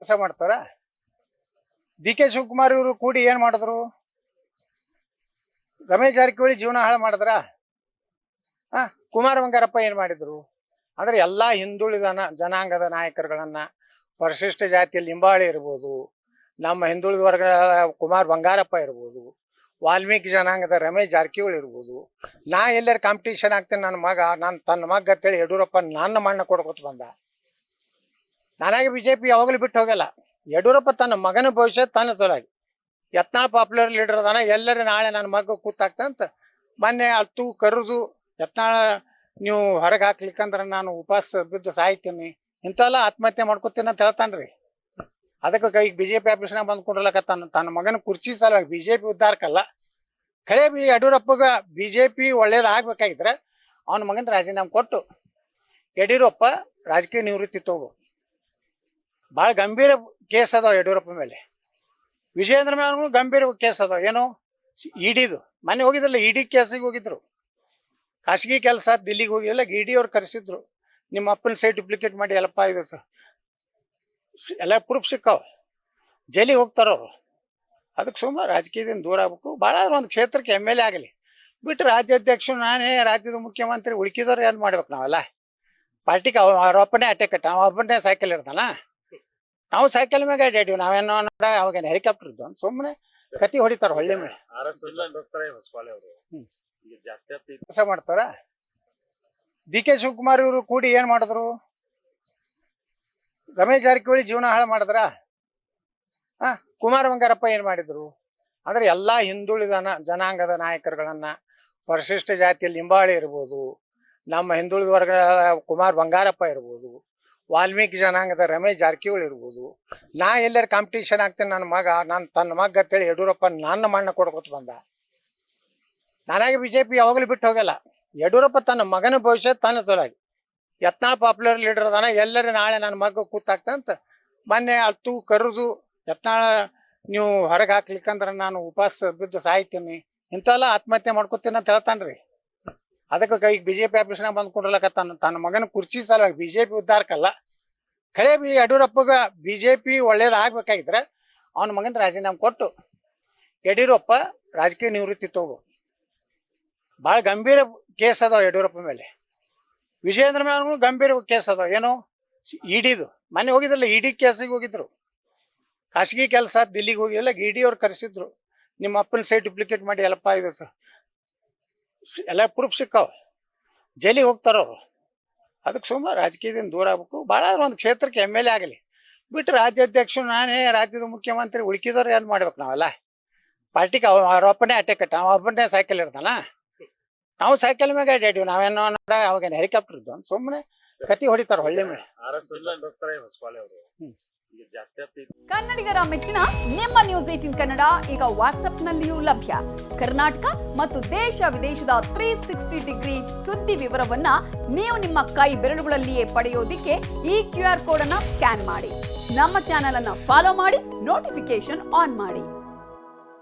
ಕೆಲಸ ಮಾಡ್ತಾರ. D K Shivakumar ಇವರು ಕೂಡಿ ಏನ್ ಮಾಡಿದ್ರು? ರಮೇಶ್ ಜಾರಕಿಹೊಳಿ ಜೀವನ ಹಾಳು ಮಾಡಿದ್ರ. ಕುಮಾರ ಬಂಗಾರಪ್ಪ ಏನ್ ಮಾಡಿದ್ರು? ಅಂದ್ರೆ ಎಲ್ಲಾ ಹಿಂದುಳಿದ ಜನಾಂಗದ ನಾಯಕರುಗಳನ್ನ, ಪರಿಶಿಷ್ಟ ಜಾತಿಯಲ್ಲಿ ಲಿಂಬಾಳಿ ಇರ್ಬೋದು, ನಮ್ಮ ಹಿಂದುಳಿದ ವರ್ಗದ ಕುಮಾರ್ ಬಂಗಾರಪ್ಪ ಇರ್ಬೋದು, ವಾಲ್ಮೀಕಿ ಜನಾಂಗದ ರಮೇಶ್ ಜಾರಕಿಹೊಳಿ ಇರ್ಬೋದು, ನಾ ಎಲ್ಲರ ಕಾಂಪಿಟೇಷನ್ ಆಗ್ತೇನೆ ನನ್ನ ಮಗ, ನಾನು ತನ್ನ ಮಗ ಅಂತೇಳಿ ಯಡಿಯೂರಪ್ಪ ನನ್ನ ಮಣ್ಣ ಕೊಡ್ಕೊತ ಬಂದ. ನನಗೆ ಬಿಜೆಪಿ ಯಾವಾಗಲೂ ಬಿಟ್ಟು ಹೋಗಲ್ಲ. ಯಡಿಯೂರಪ್ಪ ತನ್ನ ಮಗನ ಭವಿಷ್ಯ ತನ್ನ ಸಲುವಾಗಿ ಯತ್ನಾಳ್ ಪಾಪ್ಯುಲರ್ ಲೀಡರ್ ಅದಾನ, ಎಲ್ಲರೂ ನಾಳೆ ನನ್ನ ಮಗ ಕೂತಾಗ್ತಂತ ಮೊನ್ನೆ ಅತ್ತು ಕರೆದು ಯತ್ನಾಳ ನೀವು ಹೊರಗೆ ಹಾಕ್ಲಿಕ್ಕಂದ್ರೆ ನಾನು ಉಪವಾಸ ಬಿದ್ದು ಸಾಯ್ತೀನಿ, ಇಂಥವೆಲ್ಲ ಆತ್ಮಹತ್ಯೆ ಮಾಡ್ಕೊತೀನಿ ಅಂತ ಹೇಳ್ತಾನ್ರಿ. ಅದಕ್ಕೆ ಈಗ ಬಿಜೆಪಿ ಆಫೀಸ್ನಾಗ ಬಂದ್ಕೊಂಡ್ರಲಕತ್ತಾನ ತನ್ನ ಮಗನ ಕುರ್ಚಿ ಸಲುವಾಗಿ. ಬಿಜೆಪಿ ಉದ್ದಾರಕ್ಕಲ್ಲ, ಖರೇ ಯಡಿಯೂರಪ್ಪಗ ಬಿಜೆಪಿ ಒಳ್ಳೇದಾಗಬೇಕಾಗಿದ್ರೆ ಅವನ ಮಗನ ರಾಜೀನಾಮೆ ಕೊಟ್ಟು ಯಡಿಯೂರಪ್ಪ ರಾಜಕೀಯ ನಿವೃತ್ತಿ ತಗೋ. ಭಾಳ ಗಂಭೀರ ಕೇಸ್ ಅದಾವ ಯಡಿಯೂರಪ್ಪ ಮೇಲೆ. ವಿಜಯೇಂದ್ರ ಮೇಲೆ ಗಂಭೀರ ಕೇಸ್ ಅದಾವ. ಏನೋ ಇಡಿದು ಮೊನ್ನೆ ಹೋಗಿದ್ರಲ್ಲ, ಇಡಿ ಕೇಸಿಗೆ ಹೋಗಿದ್ರು. ಖಾಸಗಿ ಕೆಲಸ ದಿಲ್ಲಿಗೆ ಹೋಗಿಲ್ಲ, ಇಡಿ ಅವ್ರು ಕರೆಸಿದ್ರು. ನಿಮ್ಮ ಅಪ್ಪನ ಸೈಟ್ ಡುಪ್ಲಿಕೇಟ್ ಮಾಡಿ ಎಲ್ಲಪ್ಪ ಇದು ಎಲ್ಲ ಪ್ರೂಫ್ ಸಿಕ್ಕಾವ, ಜೈಲಿಗೆ ಹೋಗ್ತಾರವ್ರು. ಅದಕ್ಕೆ ಸುಮಾರು ರಾಜಕೀಯದಿಂದ ದೂರ ಆಗ್ಬೇಕು. ಭಾಳ ಒಂದು ಕ್ಷೇತ್ರಕ್ಕೆ MLA ಆಗಲಿ ಬಿಟ್ಟು ರಾಜ್ಯಾಧ್ಯಕ್ಷರು ನಾನೇ ರಾಜ್ಯದ ಮುಖ್ಯಮಂತ್ರಿ, ಉಳ್ಕಿದವ್ರು ಏನು ಮಾಡ್ಬೇಕು ನಾವೆಲ್ಲ? ಪಾರ್ಟಿಗೆ ಅವರೊಬ್ಬನೇ ಅಟ್ಟೆ ಕಟ್ಟ, ಅವೊಬ್ಬನೇ ಸೈಕಲ್ ಇರ್ತಾನ, ನಾವು ಸೈಕಲ್ ಮ್ಯಾಗ ಅಡ್ಡಾಡಿವಿ. ನಾವೇನೋ ಅವಾಗೇನು ಹೆಲಿಕಾಪ್ಟರ್ ಇದ್ದು ಸುಮ್ಮನೆ ಕತಿ ಹೊಡಿತಾರ ಹೊಳ್ಳಿ ಮೇಲೆ ಕೆಲಸ ಮಾಡ್ತಾರ. ಡಿ ಕೆ ಶಿವಕುಮಾರ್ ಇವರು ಕೂಡಿ ಏನ್ ಮಾಡಿದ್ರು? ರಮೇಶ್ ಜಾರಕಿಹೊಳಿ ಜೀವನ ಹಾಳು ಮಾಡಿದ್ರ. ಕುಮಾರ ಬಂಗಾರಪ್ಪ ಏನ್ ಮಾಡಿದ್ರು? ಅಂದ್ರೆ ಎಲ್ಲಾ ಹಿಂದುಳಿದ ಜನಾಂಗದ ನಾಯಕರುಗಳನ್ನ, ಪರಿಶಿಷ್ಟ ಜಾತಿಯಲ್ಲಿ ಲಿಂಬಾಳಿ ಇರ್ಬೋದು, ನಮ್ಮ ಹಿಂದುಳಿದ ವರ್ಗದ ಕುಮಾರ್ ಬಂಗಾರಪ್ಪ ಇರ್ಬೋದು, ವಾಲ್ಮೀಕಿ ಜನಾಂಗದ ರಮೇಶ್ ಜಾರಕಿಹೊಳಿ ಇರ್ಬೋದು, ನಾ ಎಲ್ಲರ ಕಾಂಪಿಟೇಷನ್ ಆಗ್ತೇನೆ ನನ್ನ ಮಗ, ನಾನು ತನ್ನ ಮಗ ಅಂತೇಳಿ ಯಡಿಯೂರಪ್ಪ ನನ್ನ ಮಣ್ಣ ಕೊಡ್ಕೊತ ಬಂದ. ನನಗೆ ಬಿಜೆಪಿ ಯಾವಾಗಲೂ ಬಿಟ್ಟು ಹೋಗಲ್ಲ. ಯಡಿಯೂರಪ್ಪ ತನ್ನ ಮಗನ ಭವಿಷ್ಯ ತನ್ನ ಸಲುವಾಗಿ ಯತ್ನಾಳ್ ಪಾಪ್ಯುಲರ್ ಲೀಡರ್ ಅದಾನ, ಎಲ್ಲರೂ ನಾಳೆ ನನ್ನ ಮಗ ಕೂತಾಗ್ತಂತ ಮೊನ್ನೆ ಅತ್ತು ಕರೆದು ಯತ್ನಾಳ ನೀವು ಹೊರಗೆ ಹಾಕ್ಲಿಕ್ಕಂದ್ರೆ ನಾನು ಉಪವಾಸ ಬಿದ್ದು ಸಾಯ್ತೀನಿ, ಇಂಥವೆಲ್ಲ ಆತ್ಮಹತ್ಯೆ ಮಾಡ್ಕೊತೀನಿ ಅಂತ ಹೇಳ್ತಾನ್ರಿ. ಅದಕ್ಕೆ ಈಗ ಬಿಜೆಪಿ ಆಫೀಸ್ನಾಗ ಬಂದ್ಕೊಂಡ್ರಲಕತ್ತಾನ ತನ್ನ ಮಗನ ಕುರ್ಚಿ ಸಲುವಾಗಿ. ಬಿಜೆಪಿ ಉದ್ದಾರಕ್ಕಲ್ಲ, ಖರೇ ಯಡಿಯೂರಪ್ಪಗ ಬಿಜೆಪಿ ಒಳ್ಳೇದಾಗಬೇಕಾಗಿದ್ರೆ ಅವನ ಮಗನ ರಾಜೀನಾಮೆ ಕೊಟ್ಟು ಯಡಿಯೂರಪ್ಪ ರಾಜಕೀಯ ನಿವೃತ್ತಿ ತಗೋ. ಭಾಳ ಗಂಭೀರ ಕೇಸ್ ಅದಾವ ಯಡಿಯೂರಪ್ಪ ಮೇಲೆ. ವಿಜಯೇಂದ್ರ ಮೇಲೆ ಗಂಭೀರ ಕೇಸ್ ಅದಾವ. ಏನೋ ಇಡಿದು ಮೊನ್ನೆ ಹೋಗಿದ್ರಲ್ಲ, ಇಡಿ ಕೇಸಿಗೆ ಹೋಗಿದ್ರು. ಖಾಸಗಿ ಕೆಲಸ ದಿಲ್ಲಿಗೆ ಹೋಗಿಲ್ಲ, ಇಡಿ ಅವ್ರು ಕರೆಸಿದ್ರು. ನಿಮ್ಮ ಅಪ್ಪನ ಸೈಟ್ ಡುಪ್ಲಿಕೇಟ್ ಮಾಡಿ ಎಲ್ಲಪ್ಪ ಇದು ಎಲ್ಲ ಪ್ರೂಫ್ ಸಿಕ್ಕಾವ, ಜೈಲಿಗೆ ಹೋಗ್ತಾರವ್ರು. ಅದಕ್ಕೆ ಸುಮಾರು ರಾಜಕೀಯದಿಂದ ದೂರ ಆಗ್ಬೇಕು. ಭಾಳ ಒಂದು ಕ್ಷೇತ್ರಕ್ಕೆ MLA ಆಗಲಿ ಬಿಟ್ಟು ರಾಜ್ಯಾಧ್ಯಕ್ಷರು ನಾನೇ ರಾಜ್ಯದ ಮುಖ್ಯಮಂತ್ರಿ, ಉಳ್ಕಿದವ್ರು ಏನು ಮಾಡ್ಬೇಕು ನಾವೆಲ್ಲ? ಪಾರ್ಟಿಗೆ ಅವರೊಬ್ಬನೇ ಅಟ್ಟೆ ಕಟ್ಟ, ಅವೊಬ್ಬನೇ ಸೈಕಲ್ ಇರ್ತಾನ, ನಾವು ಸೈಕಲ್ ಮ್ಯಾಗ ಅಡ್ಡಾಡಿವಿ. ನಾವೇನೋ ಅವಾಗೇನು ಹೆಲಿಕಾಪ್ಟರ್ ಇದ್ದು ಸುಮ್ಮನೆ ಕತಿ ಹೊಡಿತಾರ ಹೊಳ್ಳಿ ಮೇಲೆ. ಕನ್ನಡಿಗರ ಮೆಚ್ಚಿನ ನಿಮ್ಮ ನ್ಯೂಸ್ 18 ಕನ್ನಡ ಈಗ ವಾಟ್ಸ್ಆಪ್ನಲ್ಲಿಯೂ ಲಭ್ಯ. ಕರ್ನಾಟಕ ಮತ್ತು ದೇಶ ವಿದೇಶದ 360 ಡಿಗ್ರಿ ಸುದ್ದಿ ವಿವರವನ್ನ ನೀವು ನಿಮ್ಮ ಕೈ ಬೆರಳುಗಳಲ್ಲಿಯೇ ಪಡೆಯೋದಿಕ್ಕೆ ಈ QR ಕೋಡ್ ಅನ್ನ ಸ್ಕ್ಯಾನ್ ಮಾಡಿ. ನಮ್ಮ ಚಾನೆಲ್ ಅನ್ನ ಫಾಲೋ ಮಾಡಿ, ನೋಟಿಫಿಕೇಶನ್ ಆನ್ ಮಾಡಿ.